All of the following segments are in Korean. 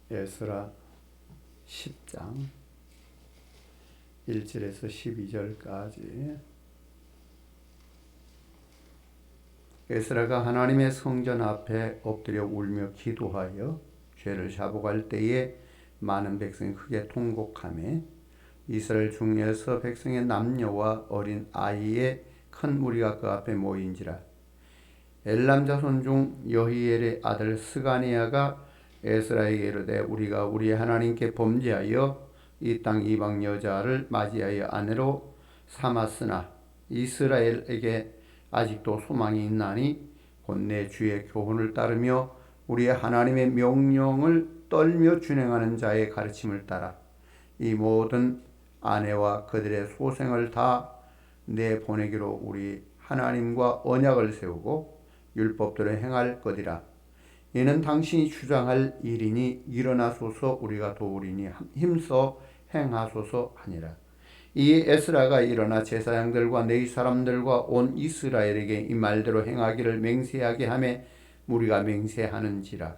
에스라 10장 1절에서 12절까지. 에스라가 하나님의 성전 앞에 엎드려 울며 기도하여 죄를 자복할 때에 많은 백성이 크게 통곡하며 이스라엘 중에서 백성의 남녀와 어린 아이의 큰 무리가 그 앞에 모인지라. 엘람 자손 중 여히엘의 아들 스가니야가 에스라에게 이르되 우리가 우리 하나님께 범죄하여 이 땅 이방 여자를 맞이하여 아내로 삼았으나 이스라엘에게 아직도 소망이 있나니 곧 내 주의 교훈을 따르며 우리의 하나님의 명령을 떨며 준행하는 자의 가르침을 따라 이 모든 아내와 그들의 소생을 다 내보내기로 우리 하나님과 언약을 세우고 율법대로 행할 것이라. 이는 당신이 주장할 일이니 일어나소서 우리가 도우리니 힘써 행하소서 하니라. 이 에스라가 일어나 제사장들과 레위 사람들과 온 이스라엘에게 이 말대로 행하기를 맹세하게 하며 무리가 맹세하는지라.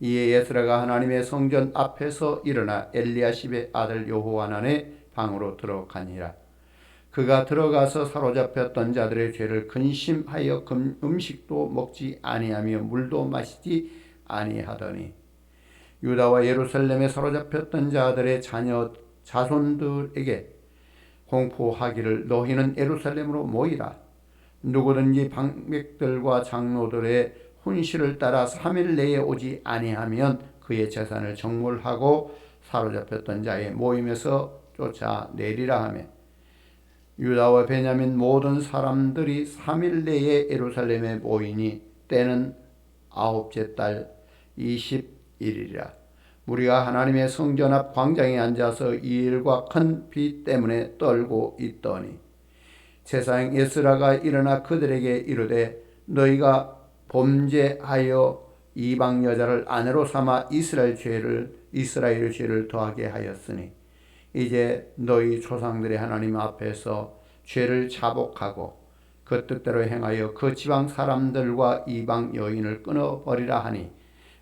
이에 에스라가 하나님의 성전 앞에서 일어나 엘리야십의 아들 여호하난의 방으로 들어가니라. 그가 들어가서 사로잡혔던 자들의 죄를 근심하여 음식도 먹지 아니하며 물도 마시지 아니하더니 유다와 예루살렘에 사로잡혔던 자들의 자손들에게 공포하기를 너희는 예루살렘으로 모이라. 누구든지 방백들과 장로들의 훈시를 따라 3일 내에 오지 아니하면 그의 재산을 정몰하고 사로잡혔던 자의 모임에서 쫓아내리라 하며 유다와 베냐민 모든 사람들이 3일 내에 예루살렘에 모이니 때는 9째 달 20일이라. 우리가 하나님의 성전 앞 광장에 앉아서 이 일과 큰 비 때문에 떨고 있더니 제사장 에스라가 일어나 그들에게 이르되 너희가 범죄하여 이방 여자를 아내로 삼아 이스라엘의 죄를 더하게 하였으니 이제 너희 조상들의 하나님 앞에서 죄를 자복하고 그 뜻대로 행하여 그 지방 사람들과 이방 여인을 끊어버리라 하니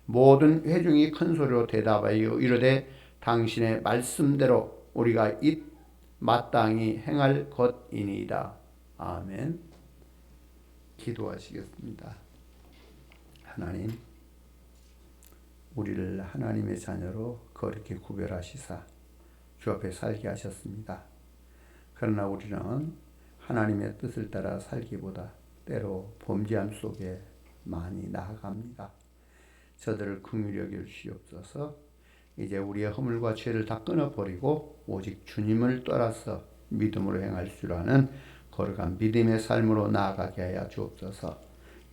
모든 회중이 큰 소리로 대답하여 이르되 당신의 말씀대로 우리가 마땅히 행할 것이니이다. 아멘. 기도하시겠습니다. 하나님, 우리를 하나님의 자녀로 거룩히 구별하시사 주 앞에 살게 하셨습니다. 그러나 우리는 하나님의 뜻을 따라 살기보다 때로 범죄함 속에 많이 나아갑니다. 저들을 긍휼히 여겨 주시옵소서. 이제 우리의 허물과 죄를 다 끊어버리고 오직 주님을 따라서 믿음으로 행할 줄 아는 거룩한 믿음의 삶으로 나아가게 하여 주옵소서.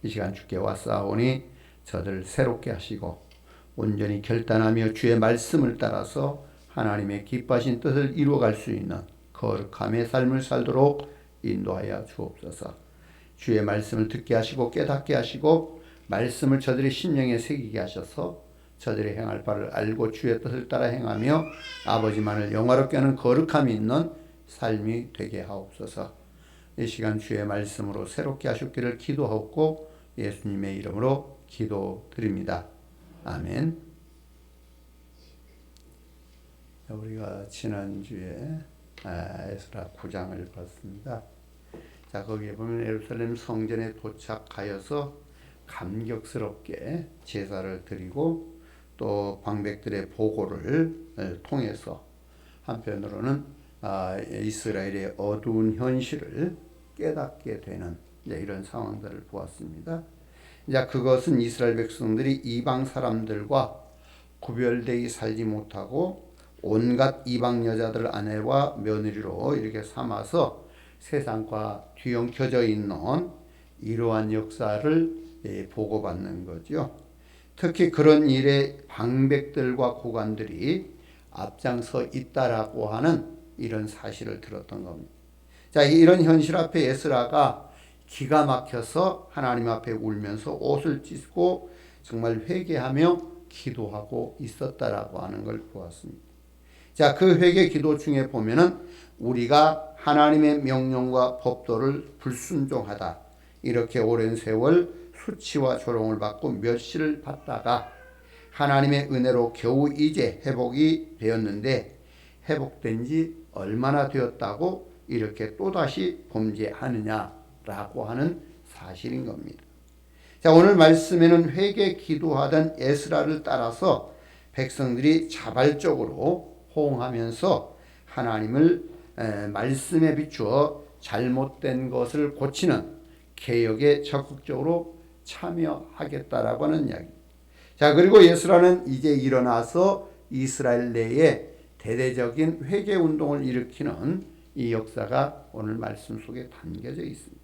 이 시간 주께 왔사오니 저들을 새롭게 하시고 온전히 결단하며 주의 말씀을 따라서 하나님의 기뻐하신 뜻을 이루어갈 수 있는 거룩함의 삶을 살도록 인도하여 주옵소서. 주의 말씀을 듣게 하시고 깨닫게 하시고 말씀을 저들의 심령에 새기게 하셔서 저들이 행할 바를 알고 주의 뜻을 따라 행하며 아버지만을 영화롭게 하는 거룩함이 있는 삶이 되게 하옵소서. 이 시간 주의 말씀으로 새롭게 하셨기를 기도하옵고 예수님의 이름으로 기도드립니다. 아멘. 우리가 지난주에 에스라 9장을 봤습니다. 자, 거기에 보면 예루살렘 성전에 도착하여서 감격스럽게 제사를 드리고 또 방백들의 보고를 통해서 한편으로는 이스라엘의 어두운 현실을 깨닫게 되는 이런 상황들을 보았습니다. 자, 그것은 이스라엘 백성들이 이방 사람들과 구별되이 살지 못하고 온갖 이방 여자들 아내와 며느리로 이렇게 삼아서 세상과 뒤엉켜져 있는 이러한 역사를 보고받는 거죠. 특히 그런 일에 방백들과 고관들이 앞장서 있다라고 하는 이런 사실을 들었던 겁니다. 자, 이런 현실 앞에 에스라가 기가 막혀서 하나님 앞에 울면서 옷을 찢고 정말 회개하며 기도하고 있었다라고 하는 걸 보았습니다. 자, 그 회개 기도 중에 보면은 우리가 하나님의 명령과 법도를 불순종하다, 이렇게 오랜 세월 수치와 조롱을 받고 멸시를 받다가 하나님의 은혜로 겨우 이제 회복이 되었는데 회복된 지 얼마나 되었다고 이렇게 또다시 범죄하느냐라고 하는 사실인 겁니다. 자, 오늘 말씀에는 회개 기도하던 에스라를 따라서 백성들이 자발적으로 호응하면서 하나님을 말씀에 비추어 잘못된 것을 고치는 개혁에 적극적으로 참여하겠다라고 하는 이야기. 자, 그리고 에스라는 이제 일어나서 이스라엘 내에 대대적인 회개 운동을 일으키는 이 역사가 오늘 말씀 속에 담겨져 있습니다.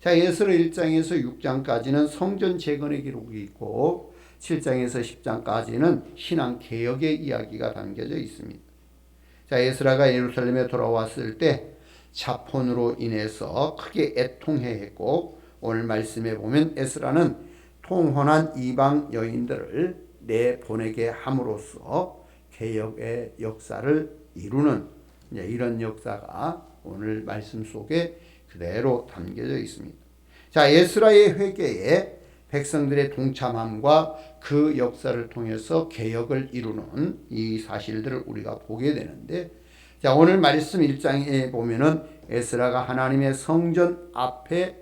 자, 에스라 1장에서 6장까지는 성전 재건의 기록이 있고 7장에서 10장까지는 신앙 개혁의 이야기가 담겨져 있습니다. 자, 에스라가 예루살렘에 돌아왔을 때 자폰으로 인해서 크게 애통해했고 오늘 말씀에 보면 에스라는 통혼한 이방 여인들을 내보내게 함으로써 개혁의 역사를 이루는 이런 역사가 오늘 말씀 속에 그대로 담겨져 있습니다. 자, 에스라의 회개에 백성들의 동참함과 그 역사를 통해서 개혁을 이루는 이 사실들을 우리가 보게 되는데, 자, 오늘 말씀 1장에 보면은 에스라가 하나님의 성전 앞에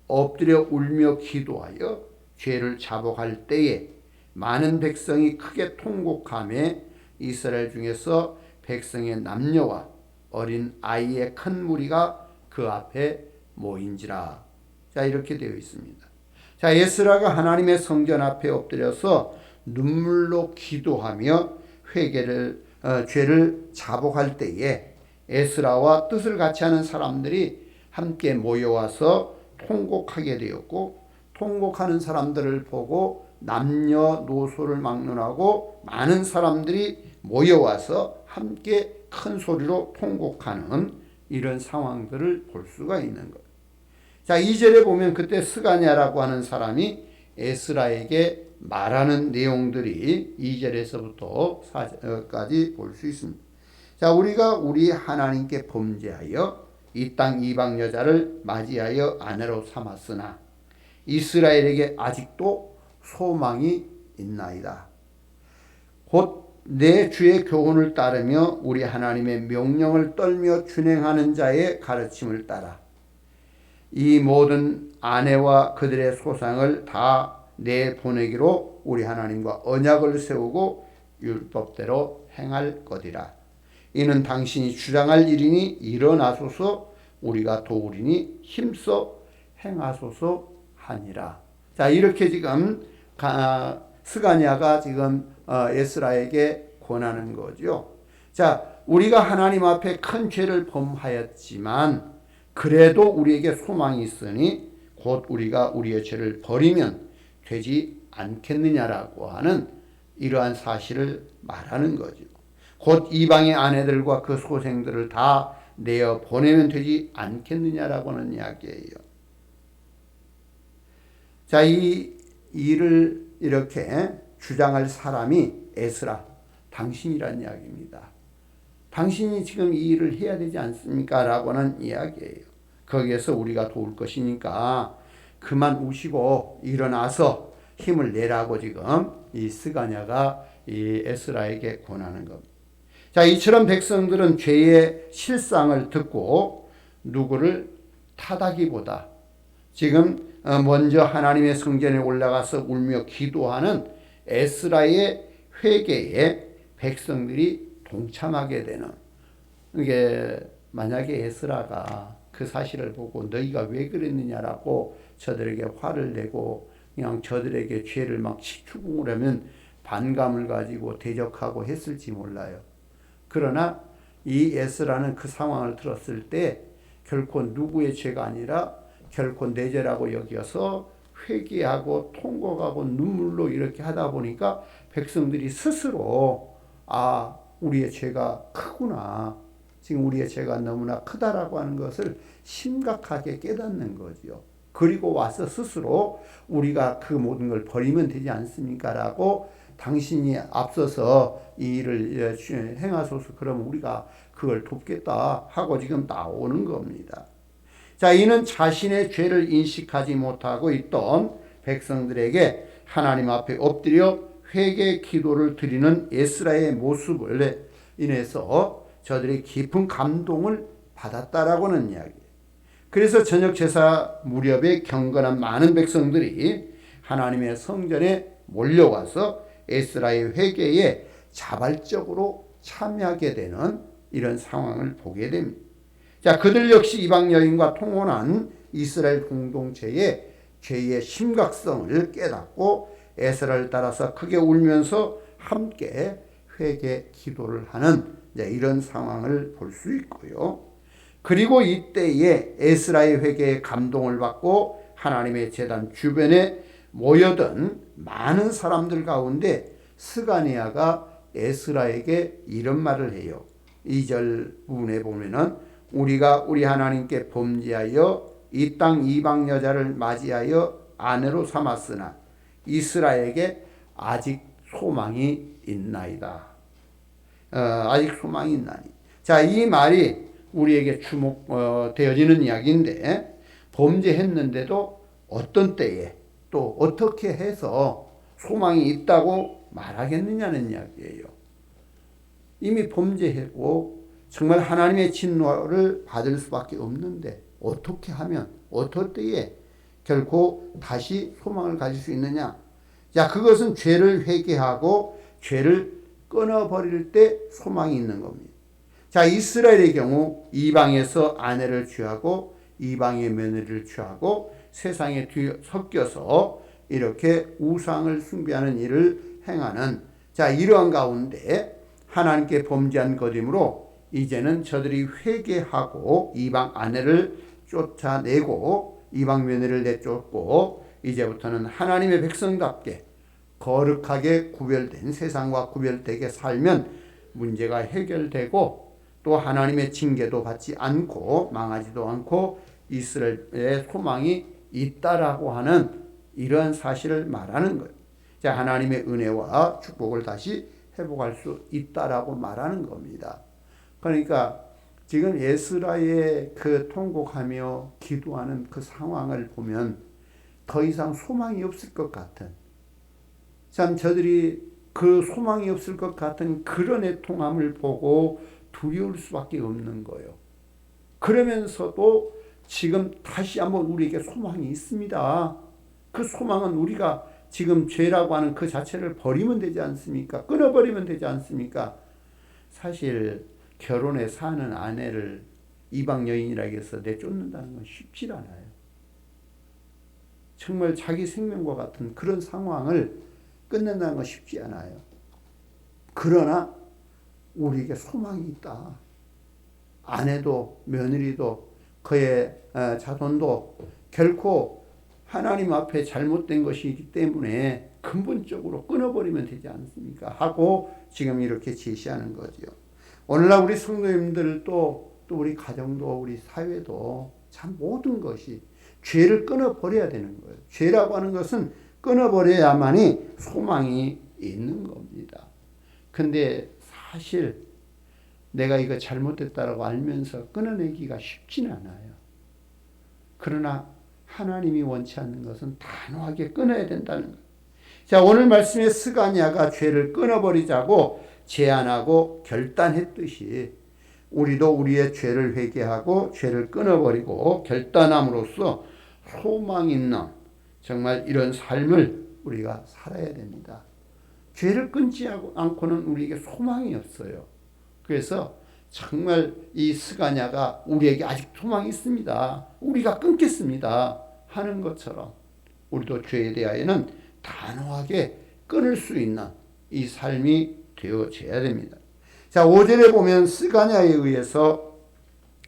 엎드려 울며 기도하여 죄를 자복할 때에 많은 백성이 크게 통곡하며 이스라엘 중에서 백성의 남녀와 어린 아이의 큰 무리가 그 앞에 모인지라. 자, 이렇게 되어 있습니다. 자, 에스라가 하나님의 성전 앞에 엎드려서 눈물로 기도하며 죄를 자복할 때에 에스라와 뜻을 같이 하는 사람들이 함께 모여와서 통곡하게 되었고, 통곡하는 사람들을 보고 남녀노소를 막론하고 많은 사람들이 모여와서 함께 큰 소리로 통곡하는 이런 상황들을 볼 수가 있는 거예요. 자, 2절에 보면 그때 스가냐라고 하는 사람이 에스라에게 말하는 내용들이 2절에서부터 4절까지 볼 수 있습니다. 자, 우리가 우리 하나님께 범죄하여 이 땅 이방 여자를 맞이하여 아내로 삼았으나 이스라엘에게 아직도 소망이 있나이다. 곧 내 주의 교훈을 따르며 우리 하나님의 명령을 떨며 준행하는 자의 가르침을 따라 이 모든 아내와 그들의 소상을 다 내보내기로 우리 하나님과 언약을 세우고 율법대로 행할 것이라. 이는 당신이 주장할 일이니 일어나소서, 우리가 도우리니 힘써 행하소서 하니라. 자, 이렇게 지금 스가냐가 지금 에스라에게 권하는 거죠. 자, 우리가 하나님 앞에 큰 죄를 범하였지만 그래도 우리에게 소망이 있으니 곧 우리가 우리의 죄를 버리면 되지 않겠느냐라고 하는 이러한 사실을 말하는 거죠. 곧 이방의 아내들과 그 소생들을 다 내어 보내면 되지 않겠느냐라고 하는 이야기예요. 자, 이 일을 이렇게 주장할 사람이 에스라, 당신이란 이야기입니다. 당신이 지금 이 일을 해야 되지 않습니까? 라고 하는 이야기예요. 거기에서 우리가 도울 것이니까 그만 우시고 일어나서 힘을 내라고 지금 이 스가냐가 이 에스라에게 권하는 겁니다. 자, 이처럼 백성들은 죄의 실상을 듣고 누구를 탓하기보다 지금 먼저 하나님의 성전에 올라가서 울며 기도하는 에스라의 회개에 백성들이 동참하게 되는, 이게 만약에 에스라가 그 사실을 보고 너희가 왜 그랬느냐라고 저들에게 화를 내고 그냥 저들에게 죄를 막 치추궁을 하면 반감을 가지고 대적하고 했을지 몰라요. 그러나 이 에스라는 그 상황을 들었을 때 결코 누구의 죄가 아니라 결코 내 죄라고 여겨서 회개하고 통곡하고 눈물로 이렇게 하다 보니까 백성들이 스스로 우리의 죄가 크구나, 지금 우리의 죄가 너무나 크다라고 하는 것을 심각하게 깨닫는 거죠. 그리고 와서 스스로 우리가 그 모든 걸 버리면 되지 않습니까? 라고 당신이 앞서서 이 일을 행하소서, 그러면 우리가 그걸 돕겠다 하고 지금 나오는 겁니다. 자, 이는 자신의 죄를 인식하지 못하고 있던 백성들에게 하나님 앞에 엎드려 회개 기도를 드리는 에스라의 모습을 인해서 저들이 깊은 감동을 받았다라고 하는 이야기예요. 그래서 저녁 제사 무렵에 경건한 많은 백성들이 하나님의 성전에 몰려와서 에스라의 회개에 자발적으로 참여하게 되는 이런 상황을 보게 됩니다. 자, 그들 역시 이방 여인과 통혼한 이스라엘 공동체의 죄의 심각성을 깨닫고 에스라를 따라서 크게 울면서 함께 회개 기도를 하는 이런 상황을 볼 수 있고요. 그리고 이때에 에스라의 회개에 감동을 받고 하나님의 제단 주변에 모여든 많은 사람들 가운데 스가랴가 에스라에게 이런 말을 해요. 2절 부분에 보면은 우리가 우리 하나님께 범죄하여 이 땅 이방 여자를 맞이하여 아내로 삼았으나 이스라엘에게 아직 소망이 있나이다. 아직 소망이 있나니. 자, 이 말이 우리에게 주목되어지는 이야기인데, 범죄했는데도 어떤 때에 또 어떻게 해서 소망이 있다고 말하겠느냐는 이야기예요. 이미 범죄했고 정말 하나님의 진노를 받을 수밖에 없는데 어떻게 하면 어떨 때에 결코 다시 소망을 가질 수 있느냐. 자, 그것은 죄를 회개하고 죄를 끊어버릴 때 소망이 있는 겁니다. 자, 이스라엘의 경우 이방에서 아내를 취하고 이방의 며느리를 취하고 세상에 섞여서 이렇게 우상을 숭배하는 일을 행하는, 자, 이러한 가운데 하나님께 범죄한 것이므로 이제는 저들이 회개하고 이방 아내를 쫓아내고 이방 며느리를 내쫓고 이제부터는 하나님의 백성답게 거룩하게 구별된, 세상과 구별되게 살면 문제가 해결되고 또 하나님의 징계도 받지 않고 망하지도 않고 이스라엘의 소망이 있다라고 하는 이러한 사실을 말하는 거예요. 자, 하나님의 은혜와 축복을 다시 회복할 수 있다라고 말하는 겁니다. 그러니까 지금 에스라의 그 통곡하며 기도하는 그 상황을 보면 더 이상 소망이 없을 것 같은, 참 저들이 그 소망이 없을 것 같은 그런 애통함을 보고 두려울 수밖에 없는 거예요. 그러면서도 지금 다시 한번 우리에게 소망이 있습니다. 그 소망은 우리가 지금 죄라고 하는 그 자체를 버리면 되지 않습니까? 끊어버리면 되지 않습니까? 사실 결혼해 사는 아내를 이방 여인이라고 해서 내쫓는다는 건 쉽지 않아요. 정말 자기 생명과 같은 그런 상황을 끝낸다는 건 쉽지 않아요. 그러나 우리에게 소망이 있다. 아내도 며느리도 그의 자손도 결코 하나님 앞에 잘못된 것이기 때문에 근본적으로 끊어버리면 되지 않습니까? 하고 지금 이렇게 제시하는 거죠. 오늘날 우리 성도님들도 또 우리 가정도 우리 사회도 참 모든 것이 죄를 끊어버려야 되는 거예요. 죄라고 하는 것은 끊어버려야만이 소망이 있는 겁니다. 근데 사실 내가 이거 잘못됐다라고 알면서 끊어내기가 쉽지는 않아요. 그러나 하나님이 원치 않는 것은 단호하게 끊어야 된다는 거예요. 자, 오늘 말씀에 스가랴가 죄를 끊어버리자고 제안하고 결단했듯이 우리도 우리의 죄를 회개하고 죄를 끊어버리고 결단함으로써 소망 있는 정말 이런 삶을 우리가 살아야 됩니다. 죄를 끊지 않고는 우리에게 소망이 없어요. 그래서 정말 이 스가랴가 우리에게 아직 소망이 있습니다. 우리가 끊겠습니다 하는 것처럼 우리도 죄에 대하여는 단호하게 끊을 수 있는 이 삶이 되어져야 됩니다. 자, 5절에 보면 스가랴에 의해서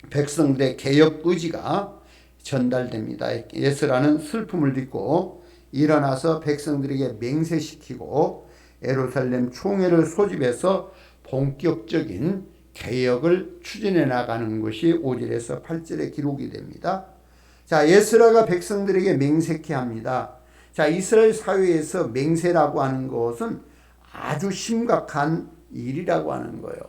백성들의 개혁 의지가 전달됩니다. 에스라는 슬픔을 딛고 일어나서 백성들에게 맹세시키고 예루살렘 총회를 소집해서 본격적인 개혁을 추진해 나가는 것이 5절에서 8절에 기록이 됩니다. 자, 에스라가 백성들에게 맹세케 합니다. 자, 이스라엘 사회에서 맹세라고 하는 것은 아주 심각한 일이라고 하는 거예요.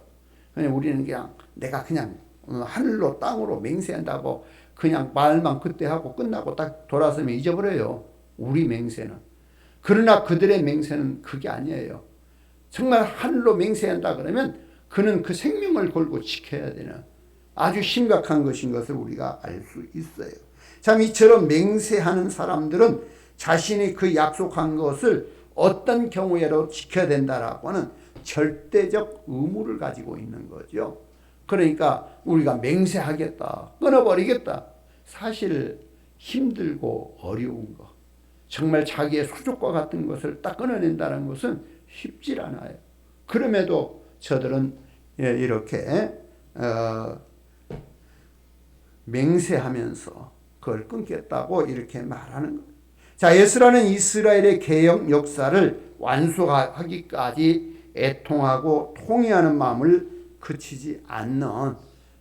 그냥 우리는 그냥 내가 그냥 하늘로 땅으로 맹세한다고 그냥 말만 그때 하고 끝나고 딱 돌아서면 잊어버려요. 우리 맹세는. 그러나 그들의 맹세는 그게 아니에요. 정말 하늘로 맹세한다 그러면 그는 그 생명을 걸고 지켜야 되는 아주 심각한 것인 것을 우리가 알 수 있어요. 참 이처럼 맹세하는 사람들은 자신이 그 약속한 것을 어떤 경우에도 지켜야 된다라고 하는 절대적 의무를 가지고 있는 거죠. 그러니까 우리가 맹세하겠다, 끊어버리겠다. 사실 힘들고 어려운 거, 정말 자기의 수족과 같은 것을 딱 끊어낸다는 것은 쉽지 않아요. 그럼에도 저들은 이렇게 맹세하면서 그걸 끊겠다고 이렇게 말하는 거예요. 자, 에스라는 이스라엘의 개혁 역사를 완수하기까지 애통하고 통회하는 마음을 그치지 않는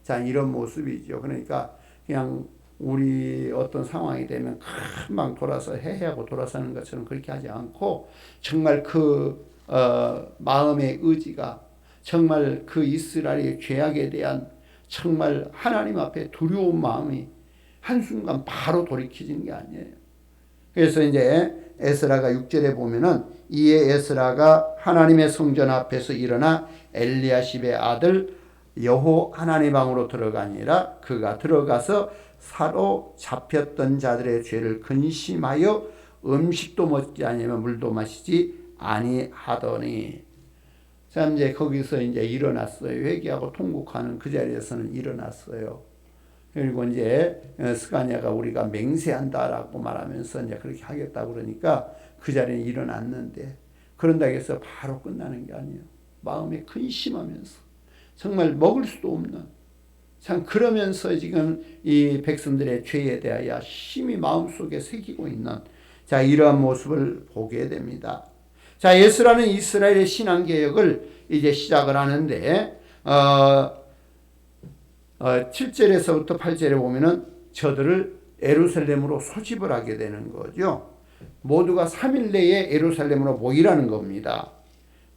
자 이런 모습이죠. 그러니까 그냥 우리 어떤 상황이 되면 금방 돌아서 해하고 돌아서는 것처럼 그렇게 하지 않고 정말 그 마음의 의지가 정말 그 이스라엘의 죄악에 대한 정말 하나님 앞에 두려운 마음이 한순간 바로 돌이키는 게 아니에요. 그래서 이제 에스라가 6절에 보면은 이에 에스라가 하나님의 성전 앞에서 일어나 엘리야십의 아들 여호 하나님 방으로 들어가니라. 그가 들어가서 사로 잡혔던 자들의 죄를 근심하여 음식도 먹지 아니하며 물도 마시지 아니하더니. 자, 이제 거기서 이제 일어났어요. 회개하고 통곡하는 그 자리에서는 일어났어요. 그리고 이제 스가랴가 우리가 맹세한다라고 말하면서 이제 그렇게 하겠다고 그러니까 그 자리에 일어났는데 그런다고 해서 바로 끝나는 게 아니에요. 마음에 근심하면서 정말 먹을 수도 없는 참 그러면서 지금 이 백성들의 죄에 대하여 심히 마음속에 새기고 있는 자 이러한 모습을 보게 됩니다. 자 에스라는 이스라엘의 신앙개혁을 이제 시작을 하는데 7절에서부터 8절에 보면은 저들을 예루살렘으로 소집을 하게 되는 거죠. 모두가 3일 내에 예루살렘으로 모이라는 겁니다.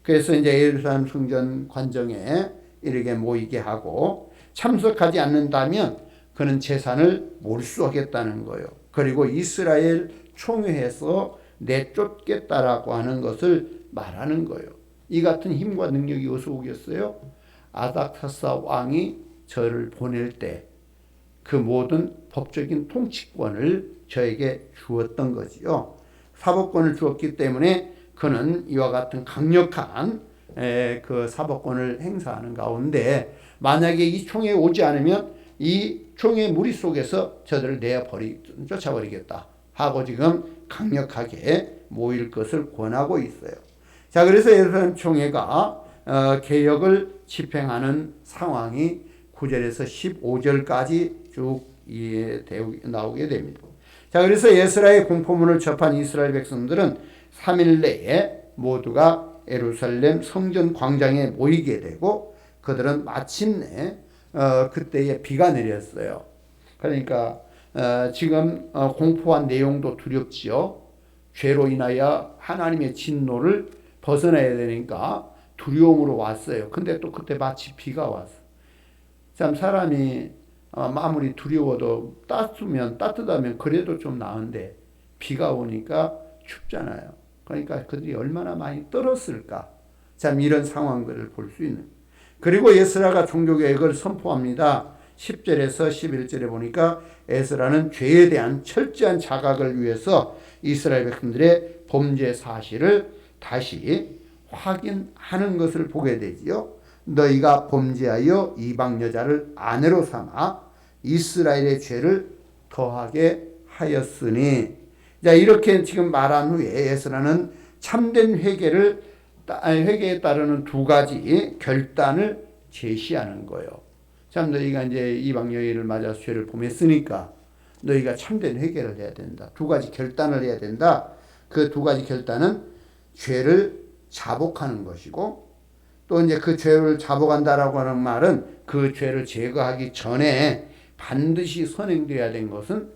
그래서 이제 예루살렘 성전 관정에 이렇게 모이게 하고 참석하지 않는다면 그는 재산을 몰수하겠다는 거예요. 그리고 이스라엘 총회에서 내쫓겠다라고 하는 것을 말하는 거예요. 이 같은 힘과 능력이 어디서 오겠어요? 아닥사스 왕이 저를 보낼 때 그 모든 법적인 통치권을 저에게 주었던 거지요. 사법권을 주었기 때문에 그는 이와 같은 강력한 그 사법권을 행사하는 가운데 만약에 이 총회에 오지 않으면 이 총회 무리 속에서 저들을 쫓아버리겠다 하고 지금 강력하게 모일 것을 권하고 있어요. 자, 그래서 예루살렘 총회가 개혁을 집행하는 상황이 9절에서 15절까지 쭉 나오게 됩니다. 자, 그래서 에스라의 공포문을 접한 이스라엘 백성들은 3일 내에 모두가 예루살렘 성전 광장에 모이게 되고 그들은 마침내 그때에 비가 내렸어요. 그러니까 지금 공포한 내용도 두렵지요. 죄로 인하여 하나님의 진노를 벗어나야 되니까 두려움으로 왔어요. 근데 또 그때 마치 비가 왔어요. 참 사람이 아무리 두려워도 따뜻하면 그래도 좀 나은데 비가 오니까 춥잖아요. 그러니까 그들이 얼마나 많이 떨었을까. 참 이런 상황들을 볼 수 있는. 그리고 에스라가 종교개혁을 선포합니다. 10절에서 11절에 보니까 에스라는 죄에 대한 철저한 자각을 위해서 이스라엘 백성들의 범죄 사실을 다시 확인하는 것을 보게 되지요. 너희가 범죄하여 이방 여자를 아내로 삼아 이스라엘의 죄를 더하게 하였으니. 자, 이렇게 지금 말한 후에 에스라는 참된 회개에 따르는 두 가지 결단을 제시하는 거예요. 참 너희가 이제 이방 여인을 맞아서 죄를 범했으니까 너희가 참된 회개를 해야 된다. 두 가지 결단을 해야 된다. 그 두 가지 결단은 죄를 자복하는 것이고 또 이제 그 죄를 자복한다라고 하는 말은 그 죄를 제거하기 전에 반드시 선행되어야 된 것은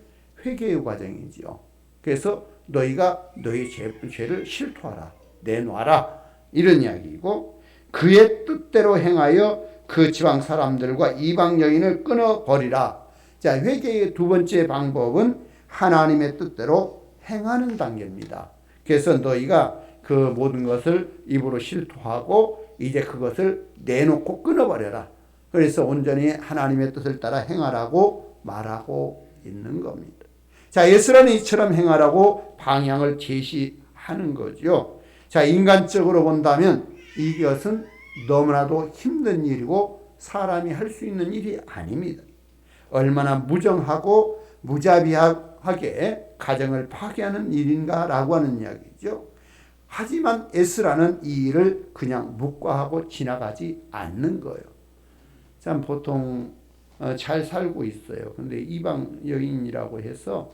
회개의 과정이지요. 그래서 너희가 너희 죄를 실토하라, 내놔라 이런 이야기이고 그의 뜻대로 행하여 그 지방 사람들과 이방 여인을 끊어버리라. 자, 회개의 두 번째 방법은 하나님의 뜻대로 행하는 단계입니다. 그래서 너희가 그 모든 것을 입으로 실토하고 이제 그것을 내놓고 끊어버려라. 그래서 온전히 하나님의 뜻을 따라 행하라고 말하고 있는 겁니다. 자, 에스라는 이처럼 행하라고 방향을 제시하는 거죠. 자, 인간적으로 본다면 이것은 너무나도 힘든 일이고 사람이 할 수 있는 일이 아닙니다. 얼마나 무정하고 무자비하게 가정을 파괴하는 일인가라고 하는 이야기죠. 하지만 에스라는 이 일을 그냥 묵과하고 지나가지 않는 거예요. 참 보통 잘 살고 있어요. 근데 이방 여인이라고 해서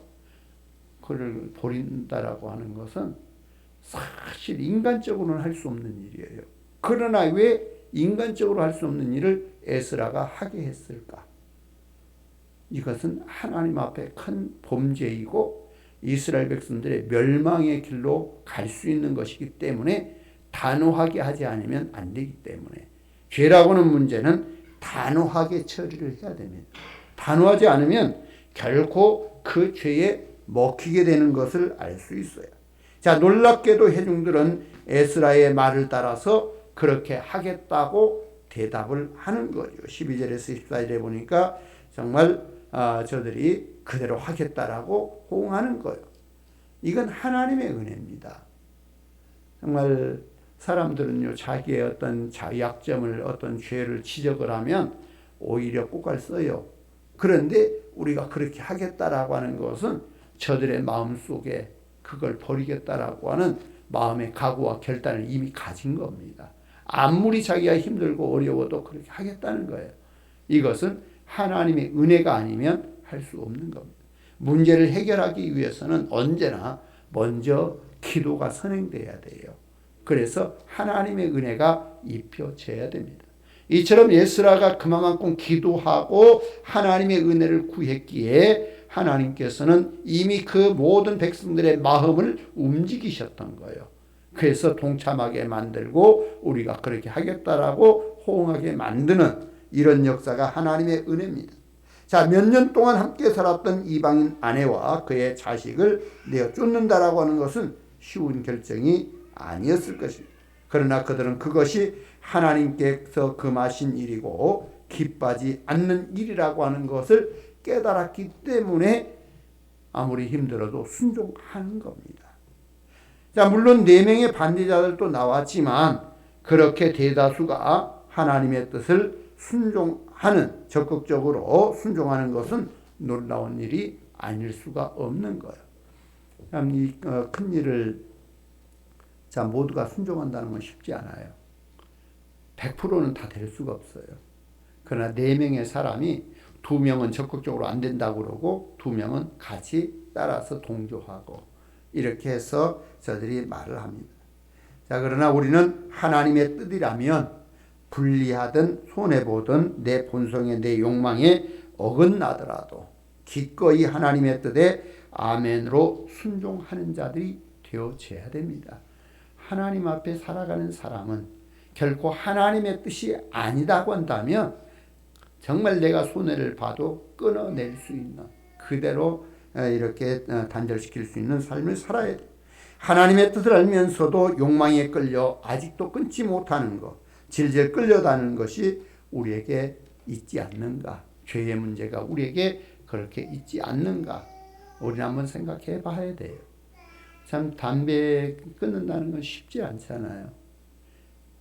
그를 버린다라고 하는 것은 사실 인간적으로는 할 수 없는 일이에요. 그러나 왜 인간적으로 할 수 없는 일을 에스라가 하게 했을까? 이것은 하나님 앞에 큰 범죄이고 이스라엘 백성들의 멸망의 길로 갈 수 있는 것이기 때문에 단호하게 하지 않으면 안 되기 때문에 죄라고 하는 문제는 단호하게 처리를 해야 됩니다. 단호하지 않으면 결코 그 죄에 먹히게 되는 것을 알 수 있어요. 자, 놀랍게도 회중들은 에스라의 말을 따라서 그렇게 하겠다고 대답을 하는 거죠. 12절에서 14절에 보니까 정말 저들이 그대로 하겠다라고 호응하는 거예요. 이건 하나님의 은혜입니다. 정말 사람들은요, 자기의 어떤 약점을, 어떤 죄를 지적을 하면 오히려 꼬갈 써요. 그런데 우리가 그렇게 하겠다라고 하는 것은 저들의 마음 속에 그걸 버리겠다라고 하는 마음의 각오와 결단을 이미 가진 겁니다. 아무리 자기가 힘들고 어려워도 그렇게 하겠다는 거예요. 이것은 하나님의 은혜가 아니면 할 수 없는 겁니다. 문제를 해결하기 위해서는 언제나 먼저 기도가 선행돼야 돼요. 그래서 하나님의 은혜가 입혀져야 됩니다. 이처럼 에스라가 그만큼 기도하고 하나님의 은혜를 구했기에 하나님께서는 이미 그 모든 백성들의 마음을 움직이셨던 거예요. 그래서 동참하게 만들고 우리가 그렇게 하겠다라고 호응하게 만드는 이런 역사가 하나님의 은혜입니다. 자, 몇 년 동안 함께 살았던 이방인 아내와 그의 자식을 내어 쫓는다라고 하는 것은 쉬운 결정이 아니었을 것입니다. 그러나 그들은 그것이 하나님께서 금하신 일이고 기뻐하지 않는 일이라고 하는 것을 깨달았기 때문에 아무리 힘들어도 순종하는 겁니다. 자, 물론 4명의 반대자들도 나왔지만 그렇게 대다수가 하나님의 뜻을 순종하는, 적극적으로 순종하는 것은 놀라운 일이 아닐 수가 없는 거예요. 참 이 큰 일을 모두가 순종한다는 건 쉽지 않아요. 100%는 다 될 수가 없어요. 그러나 4명의 사람이 2명은 적극적으로 안 된다고 그러고 2명은 같이 따라서 동조하고 이렇게 해서 저들이 말을 합니다. 자, 그러나 우리는 하나님의 뜻이라면 불리하든 손해보든 내 본성에 내 욕망에 어긋나더라도 기꺼이 하나님의 뜻에 아멘으로 순종하는 자들이 되어져야 됩니다. 하나님 앞에 살아가는 사람은 결코 하나님의 뜻이 아니다고 한다면 정말 내가 손해를 봐도 끊어낼 수 있는, 그대로 이렇게 단절시킬 수 있는 삶을 살아야 돼. 하나님의 뜻을 알면서도 욕망에 끌려 아직도 끊지 못하는 것, 질질 끌려다니는 것이 우리에게 있지 않는가? 죄의 문제가 우리에게 그렇게 있지 않는가? 우리는 한번 생각해 봐야 돼요. 참 담배 끊는다는 건 쉽지 않잖아요.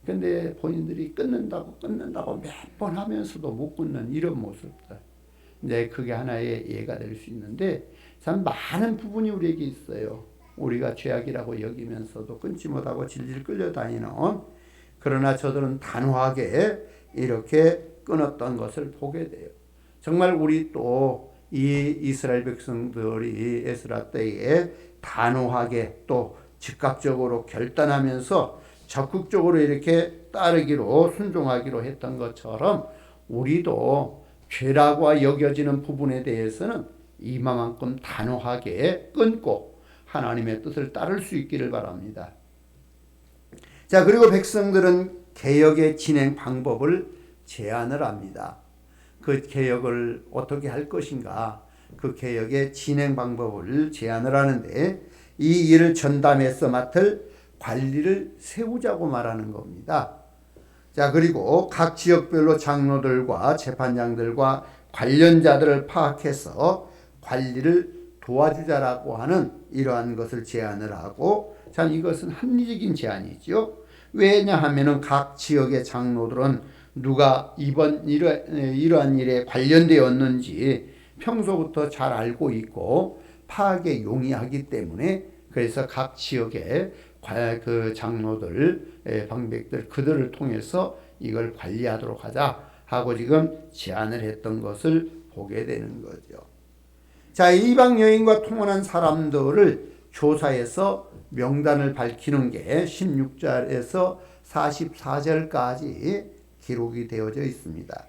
근데 본인들이 끊는다고 몇 번 하면서도 못 끊는 이런 모습들. 이제 그게 하나의 예가 될 수 있는데 참 많은 부분이 우리에게 있어요. 우리가 죄악이라고 여기면서도 끊지 못하고 질질 끌려다니는, 그러나 저들은 단호하게 이렇게 끊었던 것을 보게 돼요. 정말 우리 또 이 이스라엘 백성들이 에스라 때에 단호하게 또 즉각적으로 결단하면서 적극적으로 이렇게 따르기로 순종하기로 했던 것처럼 우리도 죄라고 여겨지는 부분에 대해서는 이만큼 단호하게 끊고 하나님의 뜻을 따를 수 있기를 바랍니다. 자, 그리고 백성들은 개혁의 진행 방법을 제안을 합니다. 그 개혁을 어떻게 할 것인가, 그 개혁의 진행 방법을 제안을 하는데 이 일을 전담해서 맡을 관리를 세우자고 말하는 겁니다. 자, 그리고 각 지역별로 장로들과 재판장들과 관련자들을 파악해서 관리를 도와주자라고 하는 이러한 것을 제안을 하고, 참 이것은 합리적인 제안이죠. 왜냐하면은 각 지역의 장로들은 누가 이러한 일에 관련되었는지 평소부터 잘 알고 있고 파악에 용이하기 때문에, 그래서 각 지역의 그 장로들, 방백들, 그들을 통해서 이걸 관리하도록 하자 하고 지금 제안을 했던 것을 보게 되는 거죠. 자, 이방 여인과 통혼한 사람들을 조사해서 명단을 밝히는 게 16절에서 44절까지 기록이 되어져 있습니다.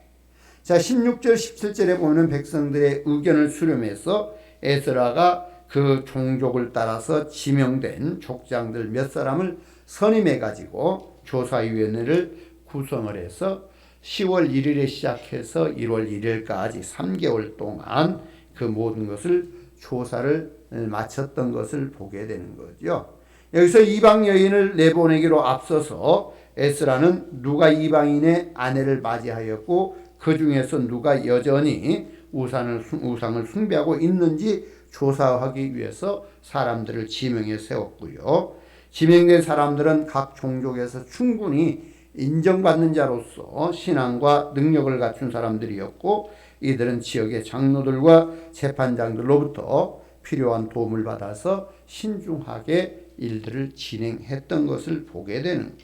자, 16절 17절에 보면 백성들의 의견을 수렴해서 에스라가 그 종족을 따라서 지명된 족장들 몇 사람을 선임해 가지고 조사위원회를 구성을 해서 10월 1일에 시작해서 1월 1일까지 3개월 동안 그 모든 것을 조사를 마쳤던 것을 보게 되는 거죠. 여기서 이방 여인을 내보내기로 앞서서 에스라는 누가 이방인의 아내를 맞이하였고 그 중에서 누가 여전히 우상을 숭배하고 있는지 조사하기 위해서 사람들을 지명해 세웠고요. 지명된 사람들은 각 종족에서 충분히 인정받는 자로서 신앙과 능력을 갖춘 사람들이었고, 이들은 지역의 장로들과 재판장들로부터 필요한 도움을 받아서 신중하게 일들을 진행했던 것을 보게 되는 거예요.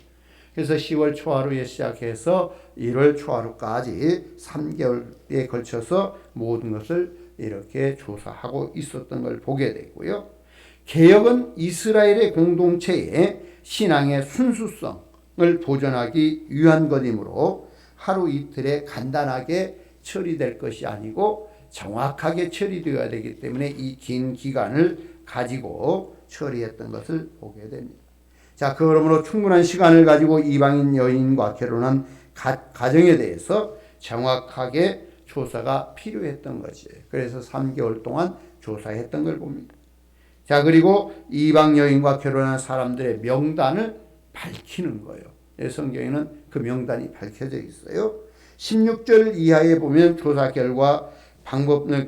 그래서 10월 초하루에 시작해서 1월 초하루까지 3개월에 걸쳐서 모든 것을 이렇게 조사하고 있었던 걸 보게 되고요. 개혁은 이스라엘의 공동체의 신앙의 순수성을 보존하기 위한 것이므로 하루 이틀에 간단하게 처리될 것이 아니고 정확하게 처리되어야 되기 때문에 이 긴 기간을 가지고 처리했던 것을 보게 됩니다. 자, 그러므로 충분한 시간을 가지고 이방인 여인과 결혼한 가정에 대해서 정확하게 조사가 필요했던 것이에요. 그래서 3개월 동안 조사했던 걸 봅니다. 자, 그리고 이방 여인과 결혼한 사람들의 명단을 밝히는 거예요. 성경에는 그 명단이 밝혀져 있어요. 16절 이하에 보면 조사 결과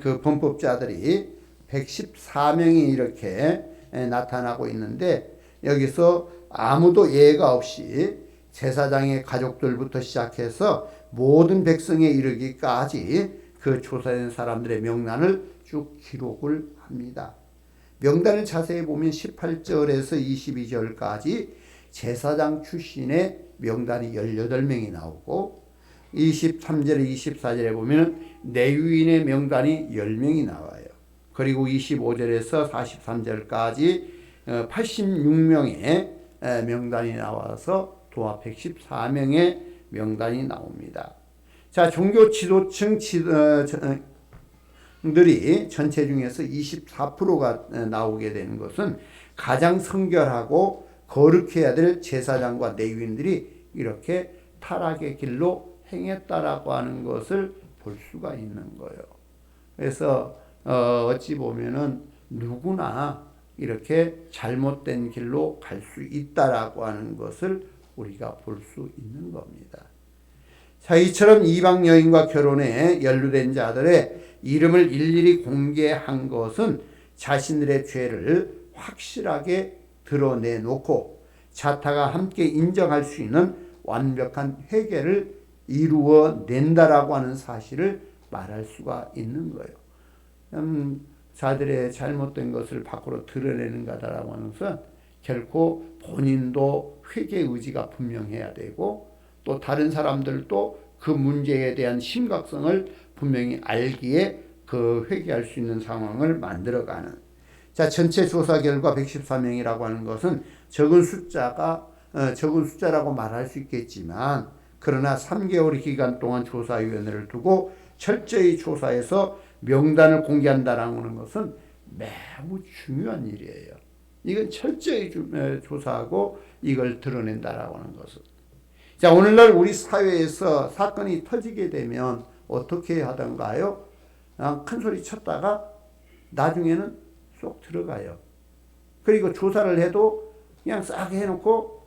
그 범법자들이 114명이 이렇게 나타나고 있는데, 여기서 아무도 예가 없이 제사장의 가족들부터 시작해서 모든 백성에 이르기까지 그 조사된 사람들의 명단을 쭉 기록을 합니다. 명단을 자세히 보면 18절에서 22절까지 제사장 출신의 명단이 18명이 나오고, 23절에 24절에 보면 레위인의 명단이 10명이 나와요. 그리고 25절에서 43절까지 86명의 명단이 나와서 도합 114명의 명단이 나옵니다. 자, 종교 지도층들이 전체 중에서 24%가 나오게 되는 것은 가장 성결하고 거룩해야 될 제사장과 레위인들이 이렇게 타락의 길로 행했다라고 하는 것을 볼 수가 있는 거예요. 그래서 어찌 보면은 누구나 이렇게 잘못된 길로 갈 수 있다라고 하는 것을 우리가 볼 수 있는 겁니다. 자, 이처럼 이방 여인과 결혼에 연루된 자들의 이름을 일일이 공개한 것은 자신들의 죄를 확실하게 드러내놓고 자타가 함께 인정할 수 있는 완벽한 회개를 이루어낸다라고 하는 사실을 말할 수가 있는 거예요. 자들의 잘못된 것을 밖으로 드러내는 거다라고 하는 것은 결코 본인도 회개 의지가 분명해야 되고, 또 다른 사람들도 그 문제에 대한 심각성을 분명히 알기에 그 회개할 수 있는 상황을 만들어가는. 자, 전체 조사 결과 114명이라고 하는 것은 적은 숫자라고 말할 수 있겠지만, 그러나 3개월 기간 동안 조사위원회를 두고 철저히 조사해서 명단을 공개한다는 것은 매우 중요한 일이에요. 이건 철저히 조사하고 이걸 드러낸다라고 하는 것은. 자, 오늘날 우리 사회에서 사건이 터지게 되면 어떻게 하던가요? 큰 소리 쳤다가 나중에는 쏙 들어가요. 그리고 조사를 해도 그냥 싹 해놓고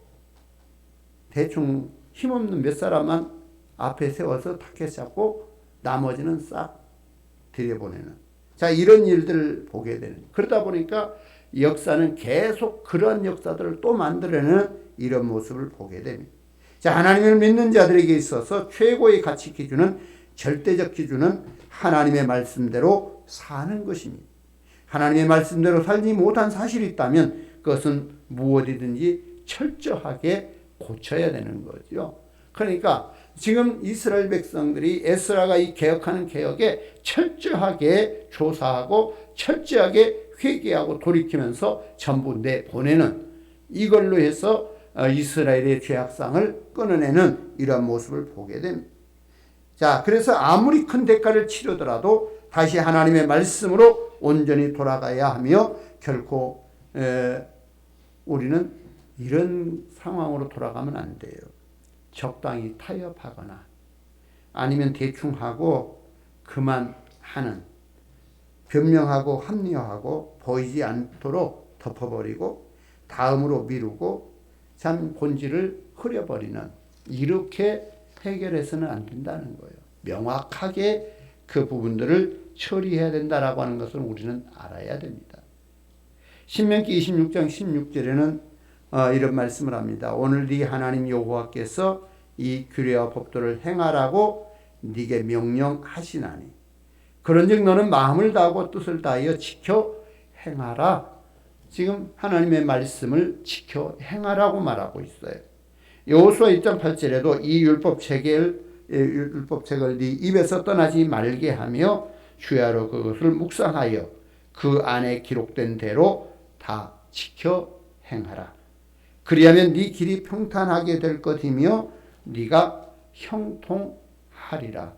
대충 힘없는 몇 사람만 앞에 세워서 타켓 잡고 나머지는 싹 들여보내는, 자, 이런 일들을 보게 되는, 그러다 보니까 역사는 계속 그런 역사들을 또 만들어내는 이런 모습을 보게 됩니다. 자, 하나님을 믿는 자들에게 있어서 최고의 가치 기준은, 절대적 기준은 하나님의 말씀대로 사는 것입니다. 하나님의 말씀대로 살지 못한 사실이 있다면 그것은 무엇이든지 철저하게 고쳐야 되는 거죠. 그러니까 지금 이스라엘 백성들이 에스라가 이 개혁하는 개혁에 철저하게 조사하고 철저하게 회개하고 돌이키면서 전부 내보내는, 이걸로 해서 이스라엘의 죄악상을 끊어내는 이러한 모습을 보게 됩니다. 자, 그래서 아무리 큰 대가를 치르더라도 다시 하나님의 말씀으로 온전히 돌아가야 하며, 결코 우리는 이런 상황으로 돌아가면 안 돼요. 적당히 타협하거나 아니면 대충 하고 그만하는, 변명하고 합리화하고 보이지 않도록 덮어버리고 다음으로 미루고 참 본질을 흐려버리는, 이렇게 해결해서는 안 된다는 거예요. 명확하게 그 부분들을 처리해야 된다라고 하는 것을 우리는 알아야 됩니다. 신명기 26장 16절에는 이런 말씀을 합니다. 오늘 네 하나님 여호와께서 이 규례와 법도를 행하라고 네게 명령하시나니 그런즉 너는 마음을 다하고 뜻을 다하여 지켜 행하라. 지금 하나님의 말씀을 지켜 행하라고 말하고 있어요. 여호수아 1.8절에도 이 율법책을 네 입에서 떠나지 말게 하며 주야로 그것을 묵상하여 그 안에 기록된 대로 다 지켜 행하라. 그리하면 네 길이 평탄하게 될 것이며 네가 형통하리라.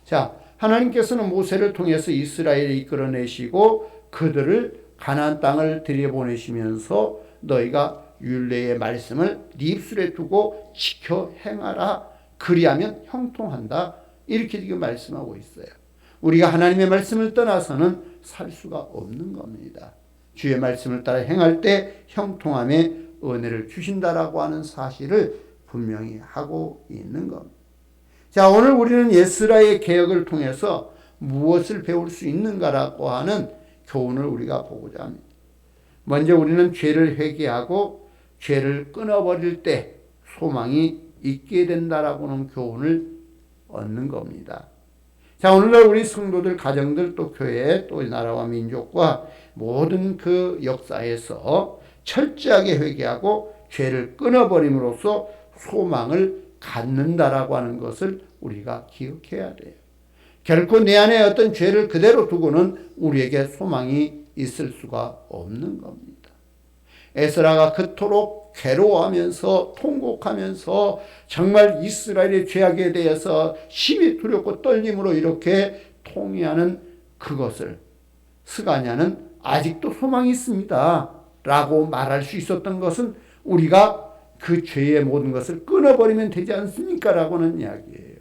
자, 하나님께서는 모세를 통해서 이스라엘을 이끌어내시고 그들을 가나안 땅을 들여보내시면서 너희가 율례의 말씀을 네 입술에 두고 지켜 행하라. 그리하면 형통한다. 이렇게 지금 말씀하고 있어요. 우리가 하나님의 말씀을 떠나서는 살 수가 없는 겁니다. 주의 말씀을 따라 행할 때 형통함의 은혜를 주신다라고 하는 사실을 분명히 하고 있는 겁니다. 자, 오늘 우리는 에스라의 개혁을 통해서 무엇을 배울 수 있는가라고 하는 교훈을 우리가 보고자 합니다. 먼저 우리는 죄를 회개하고 죄를 끊어버릴 때 소망이 있게 된다라고 하는 교훈을 얻는 겁니다. 자, 오늘날 우리 성도들, 가정들, 또 교회, 또 나라와 민족과 모든 그 역사에서 철저하게 회개하고 죄를 끊어버림으로써 소망을 갖는다라고 하는 것을 우리가 기억해야 돼요. 결코 내 안에 어떤 죄를 그대로 두고는 우리에게 소망이 있을 수가 없는 겁니다. 에스라가 그토록 괴로워하면서 통곡하면서 정말 이스라엘의 죄악에 대해서 심히 두렵고 떨림으로 이렇게 통회하는 그것을 스가냐는 아직도 소망이 있습니다 라고 말할 수 있었던 것은 우리가 그 죄의 모든 것을 끊어버리면 되지 않습니까? 라고 하는 이야기예요.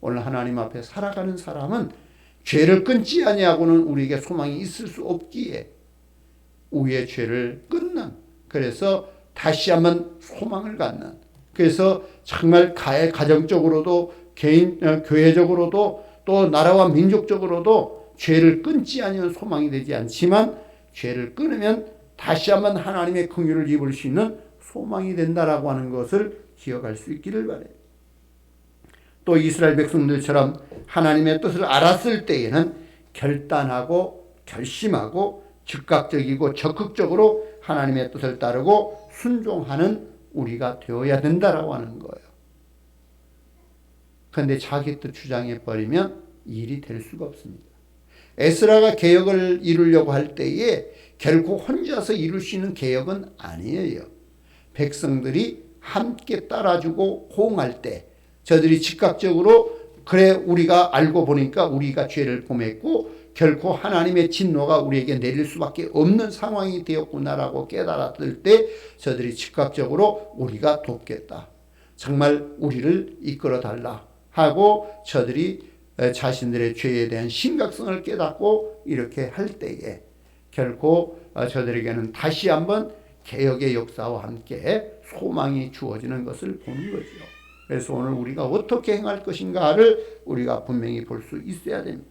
오늘 하나님 앞에 살아가는 사람은 죄를 끊지 아니하고는 우리에게 소망이 있을 수 없기에 우리의 죄를 끊는, 그래서 다시 한번 소망을 갖는, 그래서 정말 가정적으로도 교회적으로도 또 나라와 민족적으로도 죄를 끊지 아니하면 소망이 되지 않지만 죄를 끊으면 다시 한번 하나님의 긍휼을 입을 수 있는 소망이 된다라고 하는 것을 기억할 수 있기를 바라요. 또 이스라엘 백성들처럼 하나님의 뜻을 알았을 때에는 결단하고 결심하고 즉각적이고 적극적으로 하나님의 뜻을 따르고 순종하는 우리가 되어야 된다라고 하는 거예요. 그런데 자기 뜻 주장해 버리면 일이 될 수가 없습니다. 에스라가 개혁을 이루려고 할 때에 결코 혼자서 이룰 수 있는 개혁은 아니에요. 백성들이 함께 따라주고 호응할 때 저들이 즉각적으로 그래 우리가 알고 보니까 우리가 죄를 범했고 결코 하나님의 진노가 우리에게 내릴 수밖에 없는 상황이 되었구나라고 깨달았을 때 저들이 즉각적으로 우리가 돕겠다. 정말 우리를 이끌어 달라 하고 저들이 자신들의 죄에 대한 심각성을 깨닫고 이렇게 할 때에 결코 저들에게는 다시 한번 개혁의 역사와 함께 소망이 주어지는 것을 보는 거죠. 그래서 오늘 우리가 어떻게 행할 것인가를 우리가 분명히 볼 수 있어야 됩니다.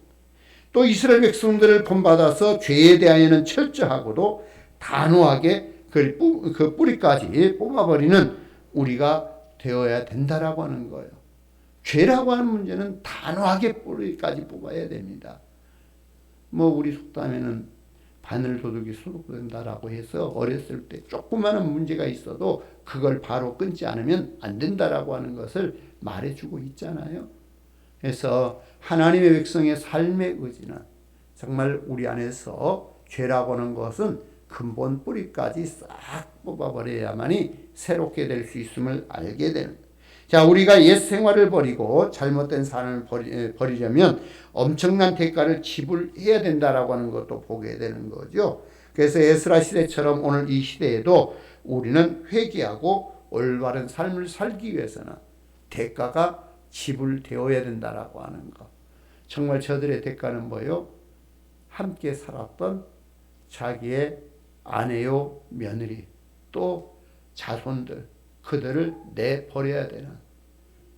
또 이스라엘 백성들을 본받아서 죄에 대하여는 철저하고도 단호하게 그 뿌리까지 뽑아버리는 우리가 되어야 된다라고 하는 거예요. 죄라고 하는 문제는 단호하게 뿌리까지 뽑아야 됩니다. 우리 속담에는 바늘 도둑이 소독된다라고 해서 어렸을 때 조그마한 문제가 있어도 그걸 바로 끊지 않으면 안 된다라고 하는 것을 말해주고 있잖아요. 그래서 하나님의 백성의 삶의 의지는 정말 우리 안에서 죄라고 하는 것은 근본 뿌리까지 싹 뽑아버려야만이 새롭게 될 수 있음을 알게 되는. 자, 우리가 옛 생활을 버리고 잘못된 삶을 버리려면 엄청난 대가를 지불해야 된다라고 하는 것도 보게 되는 거죠. 그래서 에스라 시대처럼 오늘 이 시대에도 우리는 회개하고 올바른 삶을 살기 위해서는 대가가 지불되어야 된다라고 하는 것. 정말 저들의 대가는 뭐요? 함께 살았던 자기의 아내요, 며느리, 또 자손들, 그들을 내버려야 되는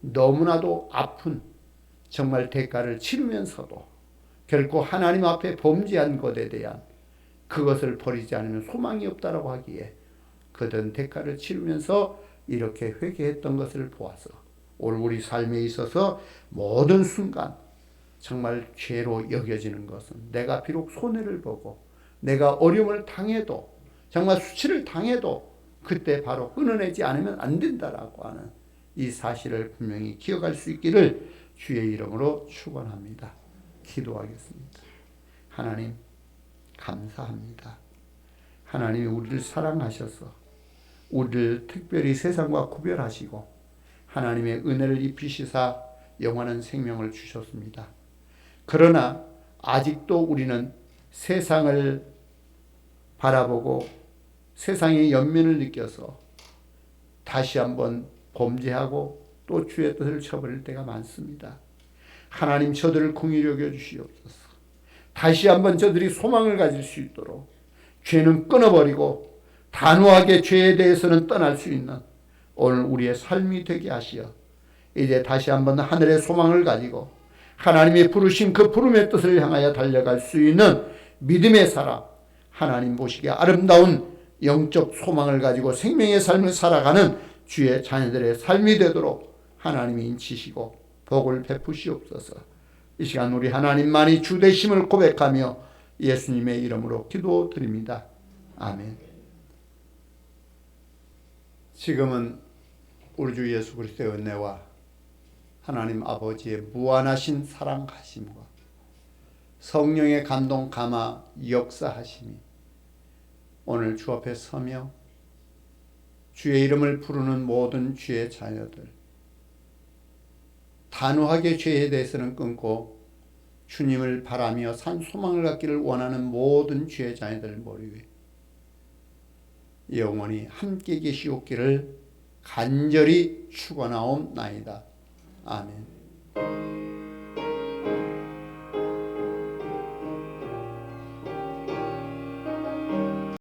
너무나도 아픈 정말 대가를 치르면서도 결코 하나님 앞에 범죄한 것에 대한 그것을 버리지 않으면 소망이 없다라고 하기에 그들은 대가를 치르면서 이렇게 회개했던 것을 보아서 오늘 우리 삶에 있어서 모든 순간 정말 죄로 여겨지는 것은 내가 비록 손해를 보고 내가 어려움을 당해도 정말 수치를 당해도 그때 바로 끊어내지 않으면 안 된다라고 하는 이 사실을 분명히 기억할 수 있기를 주의 이름으로 축원합니다. 기도하겠습니다. 하나님 감사합니다. 하나님이 우리를 사랑하셔서 우리를 특별히 세상과 구별하시고 하나님의 은혜를 입히시사 영원한 생명을 주셨습니다. 그러나 아직도 우리는 세상을 바라보고 세상의 연민을 느껴서 다시 한번 범죄하고 또 주의 뜻을 쳐버릴 때가 많습니다. 하나님 저들을 긍휼히 여겨 주시옵소서. 다시 한번 저들이 소망을 가질 수 있도록 죄는 끊어버리고 단호하게 죄에 대해서는 떠날 수 있는 오늘 우리의 삶이 되게 하시어 이제 다시 한번 하늘의 소망을 가지고 하나님이 부르신 그 부름의 뜻을 향하여 달려갈 수 있는 믿음의 사람, 하나님 보시기에 아름다운 영적 소망을 가지고 생명의 삶을 살아가는 주의 자녀들의 삶이 되도록 하나님이 인치시고 복을 베푸시옵소서. 이 시간 우리 하나님만이 주 되심을 고백하며 예수님의 이름으로 기도드립니다. 아멘. 지금은 우리 주 예수 그리스도의 은혜와 하나님 아버지의 무한하신 사랑하심과 성령의 감동 감화 역사하심이 오늘 주 앞에 서며 주의 이름을 부르는 모든 주의 자녀들 단호하게 죄에 대해서는 끊고 주님을 바라며 산 소망을 갖기를 원하는 모든 주의 자녀들 머리 위에 영원히 함께 계시옵기를 간절히 축원하옵나이다. 아멘.